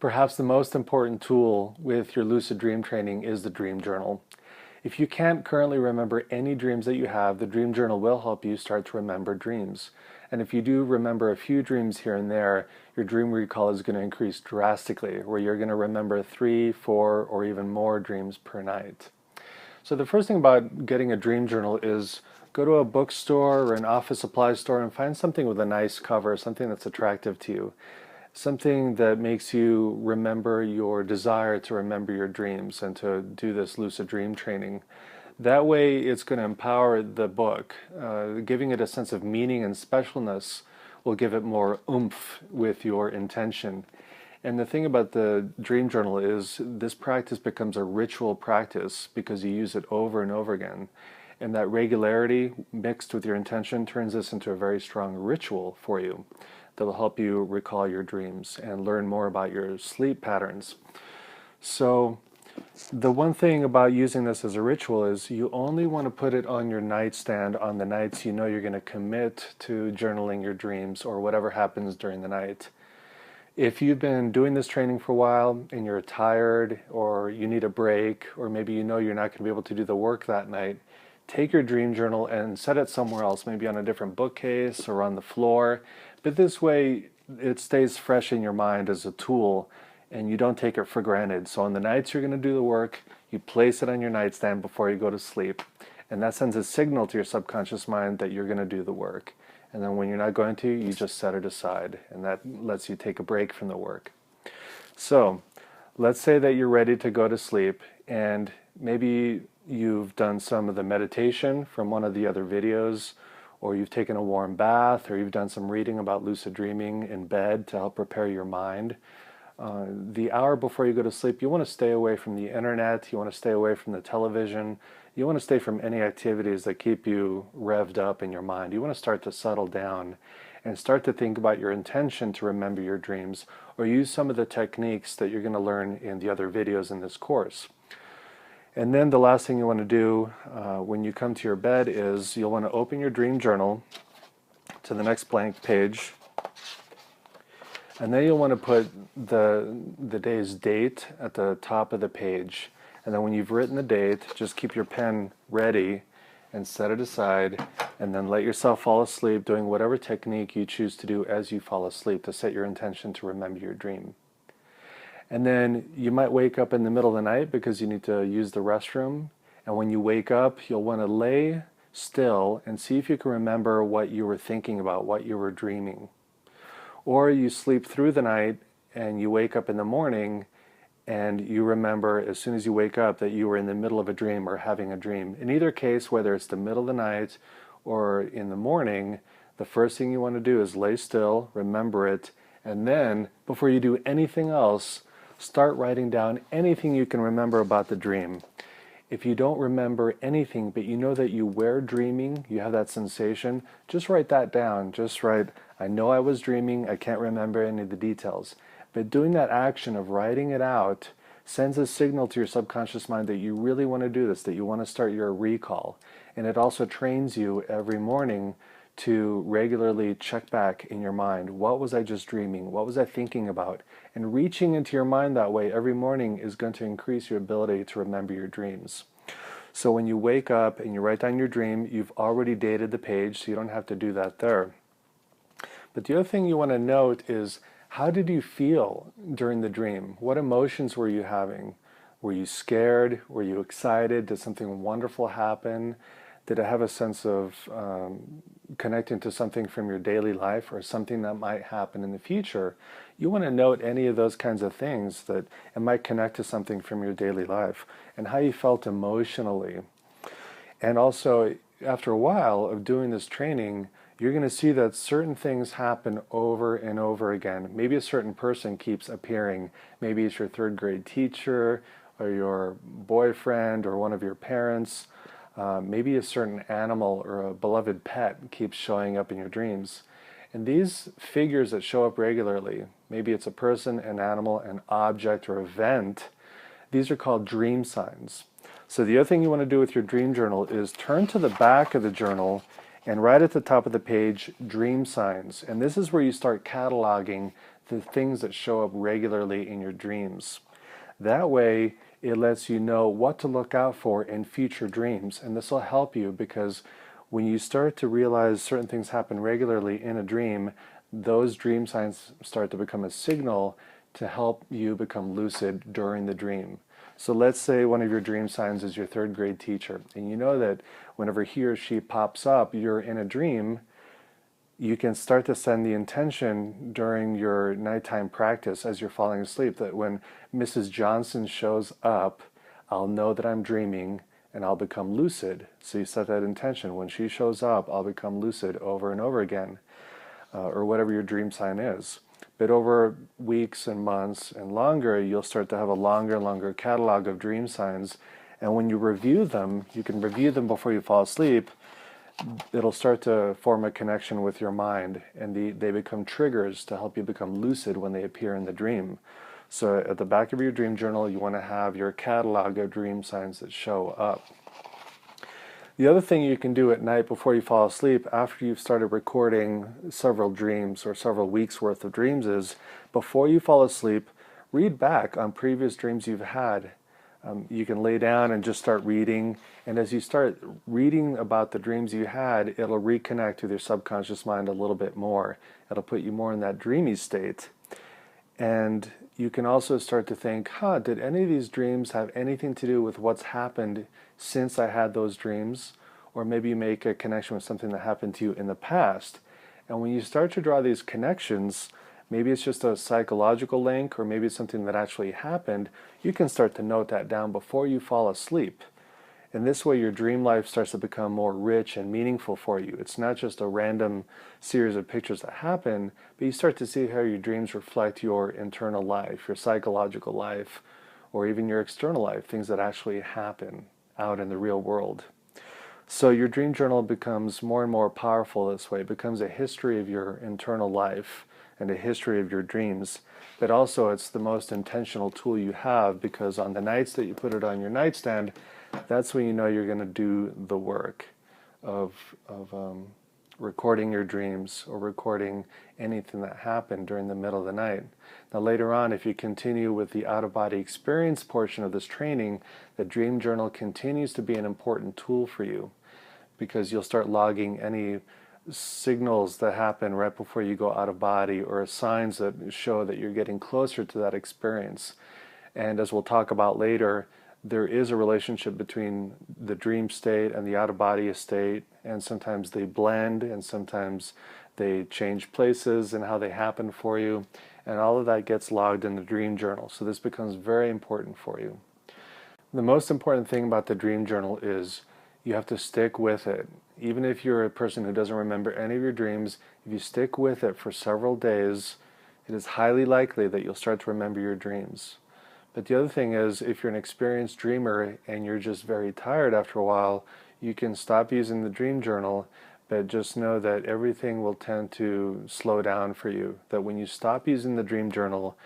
Perhaps the most important tool with your lucid dream training is the dream journal. If you can't currently remember any dreams that you have, the dream journal will help you start to remember dreams. And if you do remember a few dreams here and there, your dream recall is going to increase drastically, where you're going to remember 3, 4, or even more dreams per night. So the first thing about getting a dream journal is go to a bookstore or an office supply store and find something with a nice cover, something that's attractive to you. Something that makes you remember your desire to remember your dreams and to do this lucid dream training. That way it's going to empower the book. Giving it a sense of meaning and specialness will give it more oomph with your intention. And the thing about the dream journal is this practice becomes a ritual practice because you use it over and over again. And that regularity mixed with your intention turns this into a very strong ritual for you that will help you recall your dreams and learn more about your sleep patterns. So the one thing about using this as a ritual is you only want to put it on your nightstand on the nights you know you're going to commit to journaling your dreams or whatever happens during the night. If you've been doing this training for a while and you're tired or you need a break or maybe you know you're not going to be able to do the work that night, take your dream journal and set it somewhere else, maybe on a different bookcase or on the floor. But this way it stays fresh in your mind as a tool and you don't take it for granted. So on the nights you're going to do the work, you place it on your nightstand before you go to sleep. And that sends a signal to your subconscious mind that you're going to do the work. And then when you're not going to, you just set it aside. And that lets you take a break from the work. So let's say that you're ready to go to sleep and maybe you've done some of the meditation from one of the other videos, or you've taken a warm bath, or you've done some reading about lucid dreaming in bed to help prepare your mind. The hour before you go to sleep, you want to stay away from the internet, you want to stay away from the television, you want to stay from any activities that keep you revved up in your mind. You want to start to settle down and start to think about your intention to remember your dreams, or use some of the techniques that you're going to learn in the other videos in this course. And then the last thing you want to do when you come to your bed is you'll want to open your dream journal to the next blank page. And then you'll want to put the day's date at the top of the page. And then when you've written the date, just keep your pen ready and set it aside. And then let yourself fall asleep doing whatever technique you choose to do as you fall asleep to set your intention to remember your dream. And then you might wake up in the middle of the night because you need to use the restroom. And when you wake up, you'll want to lay still and see if you can remember what you were thinking about, what you were dreaming. Or you sleep through the night and you wake up in the morning and you remember as soon as you wake up that you were in the middle of a dream or having a dream. In either case, whether it's the middle of the night or in the morning, the first thing you want to do is lay still, remember it, and then before you do anything else, start writing down anything you can remember about the dream. If you don't remember anything, but you know that you were dreaming, you have that sensation, just write that down. Just write, I know I was dreaming, I can't remember any of the details. But doing that action of writing it out sends a signal to your subconscious mind that you really want to do this, that you want to start your recall. And it also trains you every morning to regularly check back in your mind. What was I just dreaming? What was I thinking about? And reaching into your mind that way every morning is going to increase your ability to remember your dreams. So when you wake up and you write down your dream, you've already dated the page, so you don't have to do that there. But the other thing you want to note is, how did you feel during the dream? What emotions were you having? Were you scared? Were you excited? Did something wonderful happen? Did it have a sense of connecting to something from your daily life or something that might happen in the future? You want to note any of those kinds of things that it might connect to something from your daily life and how you felt emotionally. And also, after a while of doing this training, you're going to see that certain things happen over and over again. Maybe a certain person keeps appearing. Maybe it's your third grade teacher or your boyfriend or one of your parents. Maybe a certain animal or a beloved pet keeps showing up in your dreams. And these figures that show up regularly, maybe it's a person, an animal, an object, or event, these are called dream signs. So the other thing you want to do with your dream journal is turn to the back of the journal and right at the top of the page, dream signs. And this is where you start cataloging the things that show up regularly in your dreams. That way, it lets you know what to look out for in future dreams. And this will help you because when you start to realize certain things happen regularly in a dream, those dream signs start to become a signal to help you become lucid during the dream. So let's say one of your dream signs is your third grade teacher, and you know that whenever he or she pops up, you're in a dream, you can start to send the intention during your nighttime practice as you're falling asleep that when Mrs. Johnson shows up, I'll know that I'm dreaming and I'll become lucid. So you set that intention. When she shows up, I'll become lucid over and over again, or whatever your dream sign is. But over weeks and months and longer, you'll start to have a longer and longer catalog of dream signs. And when you review them, you can review them before you fall asleep, it'll start to form a connection with your mind, and they become triggers to help you become lucid when they appear in the dream. So at the back of your dream journal, you want to have your catalog of dream signs that show up. The other thing you can do at night before you fall asleep, after you've started recording several dreams or several weeks worth of dreams, is before you fall asleep, read back on previous dreams you've had. You can lay down and just start reading, and as you start reading about the dreams you had, it'll reconnect with your subconscious mind a little bit more. It'll put you more in that dreamy state. And you can also start to think, did any of these dreams have anything to do with what's happened since I had those dreams? Or maybe you make a connection with something that happened to you in the past. And when you start to draw these connections, maybe it's just a psychological link, or maybe it's something that actually happened, you can start to note that down before you fall asleep. And this way your dream life starts to become more rich and meaningful for you. It's not just a random series of pictures that happen, but you start to see how your dreams reflect your internal life, your psychological life, or even your external life, things that actually happen out in the real world. So your dream journal becomes more and more powerful this way. It becomes a history of your internal life and a history of your dreams. But also it's the most intentional tool you have, because on the nights that you put it on your nightstand, that's when you know you're going to do the work of recording your dreams or recording anything that happened during the middle of the night. Now later on, if you continue with the out-of-body experience portion of this training, the dream journal continues to be an important tool for you, because you'll start logging any signals that happen right before you go out of body, or signs that show that you're getting closer to that experience. And as we'll talk about later, there is a relationship between the dream state and the out-of-body state, and sometimes they blend, and sometimes they change places and how they happen for you, and all of that gets logged in the dream journal. So this becomes very important for you. The most important thing about the dream journal is you have to stick with it. Even if you're a person who doesn't remember any of your dreams, if you stick with it for several days, it is highly likely that you'll start to remember your dreams. But the other thing is, if you're an experienced dreamer and you're just very tired after a while, you can stop using the dream journal, but just know that everything will tend to slow down for you. That when you stop using the dream journal,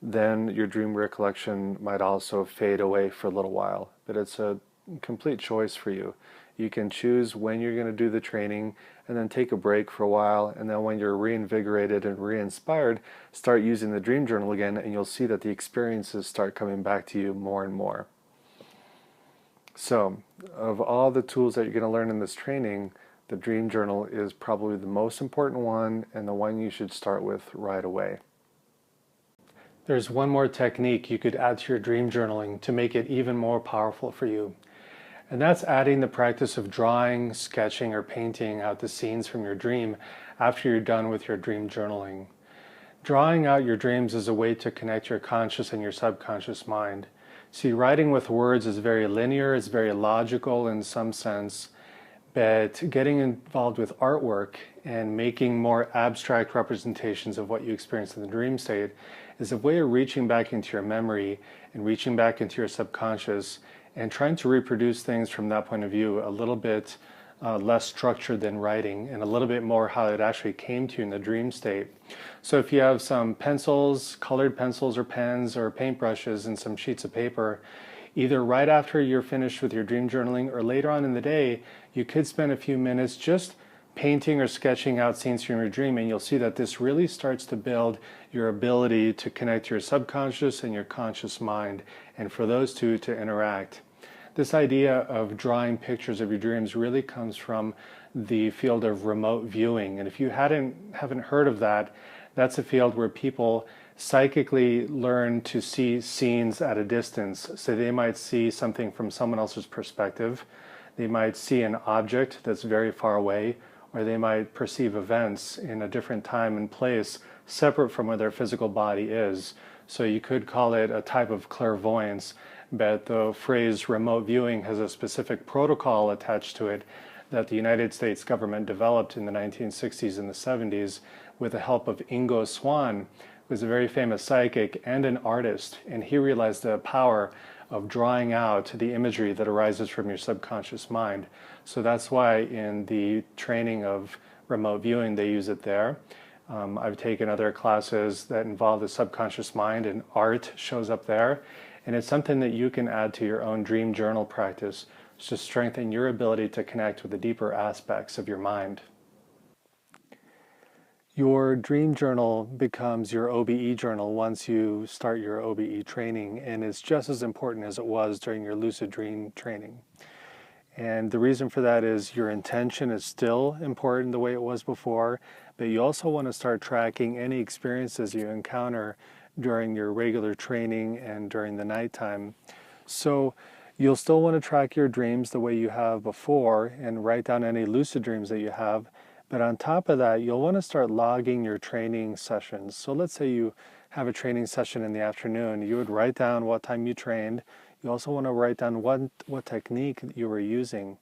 then your dream recollection might also fade away for a little while. But it's a complete choice for you. You can choose when you're going to do the training and then take a break for a while, and then when you're reinvigorated and re-inspired, start using the dream journal again, and you'll see that the experiences start coming back to you more and more. So, of all the tools that you're going to learn in this training, the dream journal is probably the most important one, and the one you should start with right away. There's one more technique you could add to your dream journaling to make it even more powerful for you. And that's adding the practice of drawing, sketching, or painting out the scenes from your dream after you're done with your dream journaling. Drawing out your dreams is a way to connect your conscious and your subconscious mind. See, writing with words is very linear, it's very logical in some sense, but getting involved with artwork and making more abstract representations of what you experienced in the dream state is a way of reaching back into your memory and reaching back into your subconscious and trying to reproduce things from that point of view a little bit less structured than writing and a little bit more how it actually came to you in the dream state. So if you have some pencils, colored pencils or pens or paintbrushes and some sheets of paper, either right after you're finished with your dream journaling or later on in the day, you could spend a few minutes just painting or sketching out scenes from your dream, and you'll see that this really starts to build your ability to connect your subconscious and your conscious mind, and for those two to interact. This idea of drawing pictures of your dreams really comes from the field of remote viewing, and if you haven't heard of that, that's a field where people psychically learn to see scenes at a distance. So they might see something from someone else's perspective, they might see an object that's very far away, or they might perceive events in a different time and place separate from where their physical body is. So you could call it a type of clairvoyance, but the phrase remote viewing has a specific protocol attached to it that the United States government developed in the 1960s and the 70s with the help of Ingo Swann, who was a very famous psychic and an artist, and he realized the power of drawing out the imagery that arises from your subconscious mind. So that's why in the training of remote viewing they use it there. I've taken other classes that involve the subconscious mind, and art shows up there, and it's something that you can add to your own dream journal practice to strengthen your ability to connect with the deeper aspects of your mind. Your dream journal becomes your OBE journal once you start your OBE training, and it's just as important as it was during your lucid dream training. And the reason for that is your intention is still important the way it was before, but you also want to start tracking any experiences you encounter during your regular training and during the nighttime. So you'll still want to track your dreams the way you have before and write down any lucid dreams that you have. But on top of that, you'll want to start logging your training sessions. So let's say you have a training session in the afternoon. You would write down what time you trained. You also want to write down what technique you were using.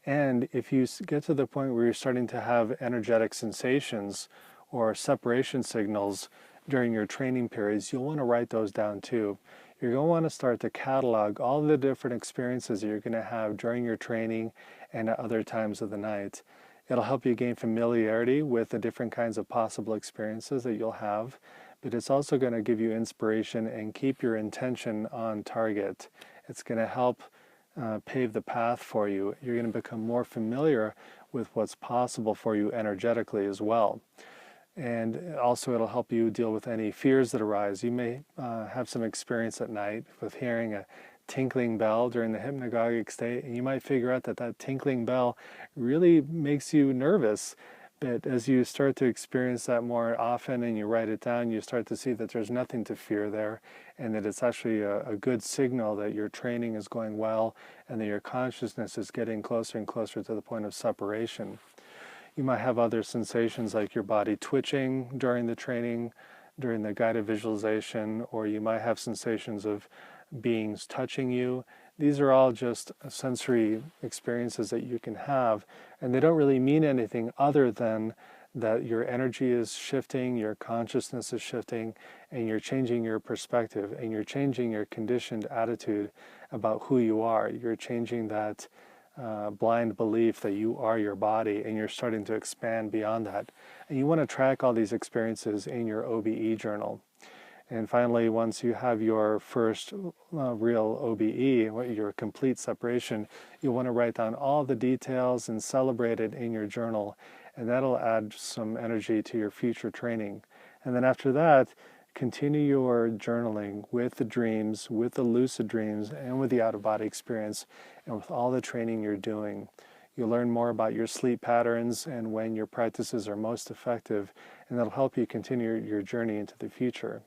And if you get to the point where you're starting to have energetic sensations or separation signals during your training periods, you'll want to write those down too. You're going to want to start to catalog all the different experiences that you're going to have during your training and at other times of the night. It'll help you gain familiarity with the different kinds of possible experiences that you'll have, but it's also going to give you inspiration and keep your intention on target. It's going to help pave the path for you. You're going to become more familiar with what's possible for you energetically as well. And also it'll help you deal with any fears that arise. You may have some experience at night with hearing a tinkling bell during the hypnagogic state, and you might figure out that that tinkling bell really makes you nervous. But as you start to experience that more often and you write it down, you start to see that there's nothing to fear there, and that it's actually a good signal that your training is going well and that your consciousness is getting closer and closer to the point of separation. You might have other sensations like your body twitching during the training, during the guided visualization, or you might have sensations of beings touching you. These are all just sensory experiences that you can have, and they don't really mean anything other than that your energy is shifting, your consciousness is shifting, and you're changing your perspective, and you're changing your conditioned attitude about who you are. You're changing that blind belief that you are your body, and you're starting to expand beyond that. And you want to track all these experiences in your OBE journal. And finally, once you have your first real OBE, your complete separation, you want to write down all the details and celebrate it in your journal, and that'll add some energy to your future training. And then after that, continue your journaling with the dreams, with the lucid dreams, and with the out-of-body experience, and with all the training you're doing. You'll learn more about your sleep patterns and when your practices are most effective, and that'll help you continue your journey into the future.